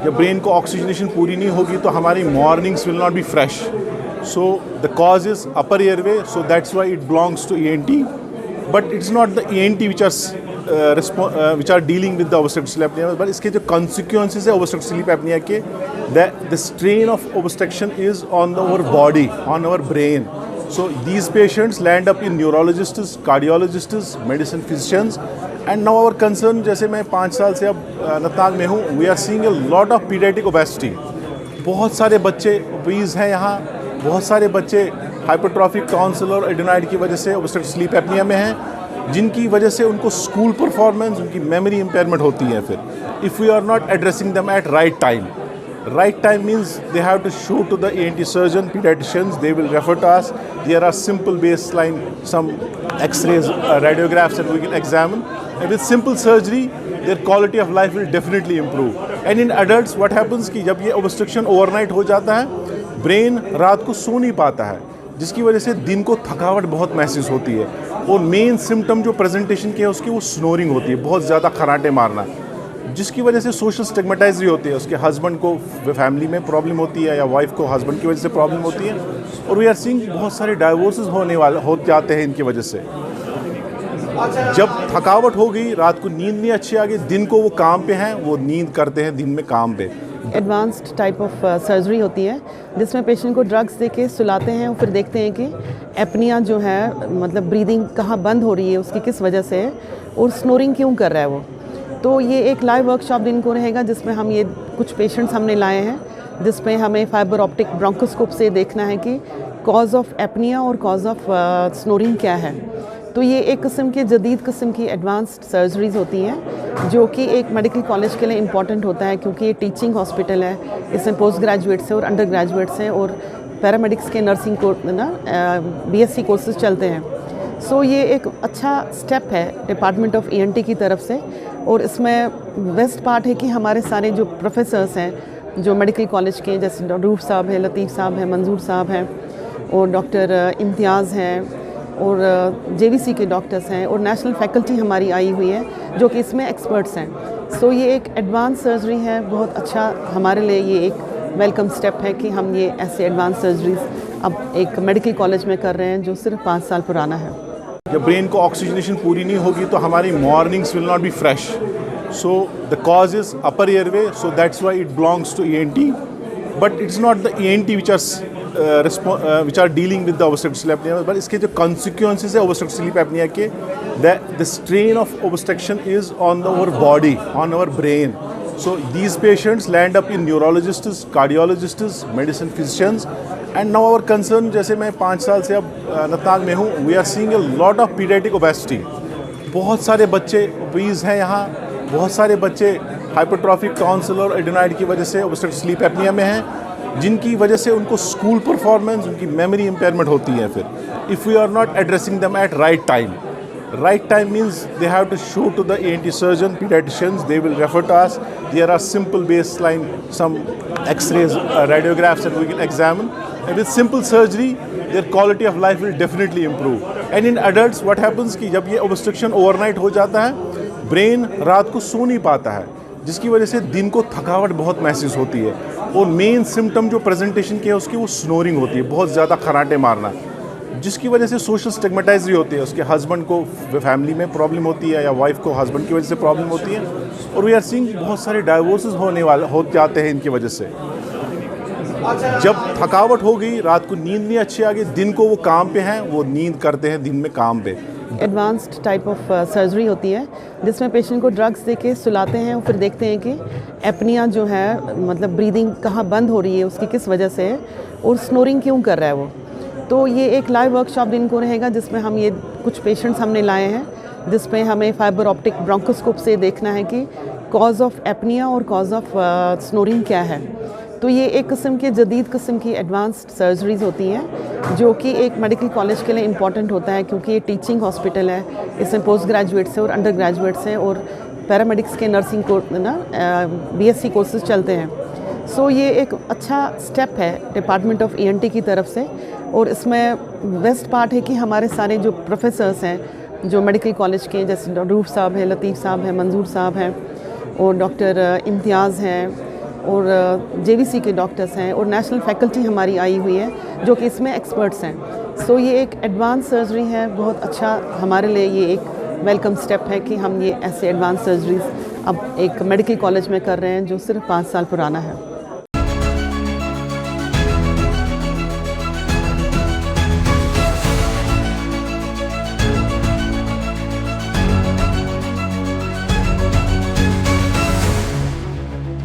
जब ब्रेन को ऑक्सीजनेशन पूरी नहीं होगी तो हमारी mornings will not be fresh. So the cause is upper airway, so that's why it belongs to ENT. But it's not the ENT which are dealing with the obstructive sleep apnea. But इसके जो consequences है obstructive sleep apnea के, the strain of obstruction is on our body, on our brain. So these patients land up in neurologists, cardiologists, medicine physicians. And now our concern, जैसे मैं 5 साल से अब अनंतनाग में हूँ, we are seeing a lot of pediatric obesity. बहुत सारे बच्चे obese हैं यहाँ. बहुत सारे बच्चे हाइपरट्रॉफिक टॉन्सिल और एडेनॉइड की वजह से ऑब्स्ट्रक्टिव स्लीप एपनिया में हैं, जिनकी वजह से उनको स्कूल परफॉर्मेंस, उनकी मेमोरी इंपेयरमेंट होती है. फिर if we are not addressing them at right time means they have to show to the ENT surgeon, paediatricians, they will refer to us. There are simple baseline some x-rays, radiographs that we can examine, and with simple surgery their quality of life will definitely improve. And in adults what happens कि जब ये obstruction overnight हो जाता है, brain रात को सो नहीं पाता है, जिसकी वजह से दिन को थकावट बहुत महसूस होती है. और मेन सिम्टम जो प्रेजेंटेशन की है उसकी वो स्नोरिंग होती है, बहुत ज़्यादा खराटे मारना, जिसकी वजह से सोशल स्टिग्मेटाइज भी होती है. उसके हस्बैंड को फैमिली में प्रॉब्लम होती है या वाइफ को हस्बैंड की वजह से प्रॉब्लम होती है. और वी आर सीइंग बहुत सारे डाइवोर्सेस हो जाते हैं इनकी वजह से. जब थकावट हो गई, रात को नींद नहीं अच्छी आ गई, दिन को वो काम पे हैं, वो नींद करते हैं दिन में काम पे. एडवांस्ड टाइप ऑफ सर्जरी होती है जिसमें पेशेंट को ड्रग्स देके सुलाते हैं और फिर देखते हैं कि एपनिया जो है, मतलब ब्रीदिंग कहाँ बंद हो रही है, उसकी किस वजह से है और स्नोरिंग क्यों कर रहा है वो. तो ये एक लाइव वर्कशॉप दिन को रहेगा जिसमें हम ये कुछ पेशेंट्स हमने लाए हैं, जिसमें हमें फाइबर ऑप्टिक ब्रोंकोस्कोप से देखना है कि कॉज ऑफ एपनिया और कॉज ऑफ स्नोरिंग क्या है. तो ये एक किस्म की जदीद किस्म की एडवांस्ड सर्जरीज होती हैं जो कि एक मेडिकल कॉलेज के लिए इम्पॉर्टेंट होता है, क्योंकि ये टीचिंग हॉस्पिटल है. इसमें पोस्ट ग्रेजुएट्स हैं और अंडर ग्रेजुएट्स हैं और पैरामेडिक्स के नर्सिंग कोर्स BSc कोर्सेज चलते हैं. सो ये एक अच्छा स्टेप है डिपार्टमेंट ऑफ ENT की तरफ से. और इसमें बेस्ट पार्ट है कि हमारे सारे जो प्रोफेसर्स हैं जो मेडिकल कॉलेज के, जैसे रूफ साहब हैं, लतीफ़ साहब हैं, मंजूर साहब हैं और डॉक्टर इम्तियाज़ हैं और JVC के डॉक्टर्स हैं और नेशनल फैकल्टी हमारी आई हुई है जो कि इसमें एक्सपर्ट्स हैं. सो ये एक एडवांस सर्जरी है, बहुत अच्छा हमारे लिए ये एक वेलकम स्टेप है कि हम ये ऐसे एडवांस सर्जरीज अब एक मेडिकल कॉलेज में कर रहे हैं जो सिर्फ 5 साल पुराना है. जब ब्रेन को ऑक्सीजनेशन पूरी नहीं होगी तो हमारी mornings will not be fresh. So the cause is upper airway, so that's why it belongs to ENT. But it's not the ENT which are dealing with the obstructive sleep apnea. But इसके जो consequences है obstructive sleep apnea के, the strain of obstruction is on our body, on our brain. So these patients land up in neurologists, cardiologists, medicine physicians. And now our concern, जैसे मैं 5 साल से अब अनंतनाग में हूँ, we are seeing a lot of pediatric obesity. बहुत सारे बच्चे obese हैं यहाँ, बहुत सारे बच्चे हाइपरट्रॉफिक टॉन्सिल और एडेनॉइड की वजह से ऑब्स्ट्रक्टिव स्लीप एपनिया में हैं, जिनकी वजह से उनको स्कूल परफॉर्मेंस, उनकी मेमोरी इंपेयरमेंट होती है. फिर if we are not addressing them at right time means they have to show to the ENT surgeon, paediatricians, they will refer to us. There are simple baseline some x-rays, radiographs that we can examine, and with simple surgery their quality of life will definitely improve. And in adults what happens कि जब ये obstruction overnight हो जाता है, brain रात को सो नहीं पाता है, जिसकी वजह से दिन को थकावट बहुत महसूस होती है. और मेन सिम्टम जो प्रेजेंटेशन की है उसकी वो स्नोरिंग होती है, बहुत ज़्यादा खराटे मारना, जिसकी वजह से सोशल स्टिग्मेटाइज भी होती है. उसके हस्बैंड को फैमिली में प्रॉब्लम होती है या वाइफ को हस्बैंड की वजह से प्रॉब्लम होती है. और वी आर सीइंग बहुत सारे डाइवोर्सेस हो जाते हैं इनकी वजह से. जब थकावट हो गई, रात को नींद नहीं अच्छी आ गई, दिन को वो काम पे हैं, वो नींद करते हैं दिन में काम पे. एडवांस्ड टाइप ऑफ सर्जरी होती है जिसमें पेशेंट को ड्रग्स देके सुलाते हैं और फिर देखते हैं कि एपनिया जो है, मतलब ब्रीदिंग कहाँ बंद हो रही है, उसकी किस वजह से है और स्नोरिंग क्यों कर रहा है वो. तो ये एक लाइव वर्कशॉप दिन को रहेगा जिसमें हम ये कुछ पेशेंट्स हमने लाए हैं, जिसमें हमें फाइबर ऑप्टिक ब्रोंकोस्कोप से देखना है कि कॉज ऑफ एपनिया और कॉज ऑफ स्नोरिंग क्या है. तो ये एक किस्म की जदीद किस्म की एडवांस्ड सर्जरीज होती हैं जो कि एक मेडिकल कॉलेज के लिए इम्पॉर्टेंट होता है, क्योंकि ये टीचिंग हॉस्पिटल है. इसमें पोस्ट ग्रेजुएट्स हैं और अंडर ग्रेजुएट्स हैं और पैरामेडिक्स के नर्सिंग BSc कोर्सेज चलते हैं. सो ये एक अच्छा स्टेप है डिपार्टमेंट ऑफ ENT की तरफ से. और इसमें बेस्ट पार्ट है कि हमारे सारे जो प्रोफेसर्स हैं जो मेडिकल कॉलेज के, जैसे रूफ साहब हैं, लतीफ़ साहब हैं, मंजूर साहब हैं और डॉक्टर इम्तियाज़ हैं और JVC के डॉक्टर्स हैं और नेशनल फैकल्टी हमारी आई हुई है जो कि इसमें एक्सपर्ट्स हैं। सो ये एक एडवांस सर्जरी है, बहुत अच्छा हमारे लिए ये एक वेलकम स्टेप है कि हम ये ऐसे एडवांस सर्जरीज अब एक मेडिकल कॉलेज में कर रहे हैं जो सिर्फ 5 साल पुराना है।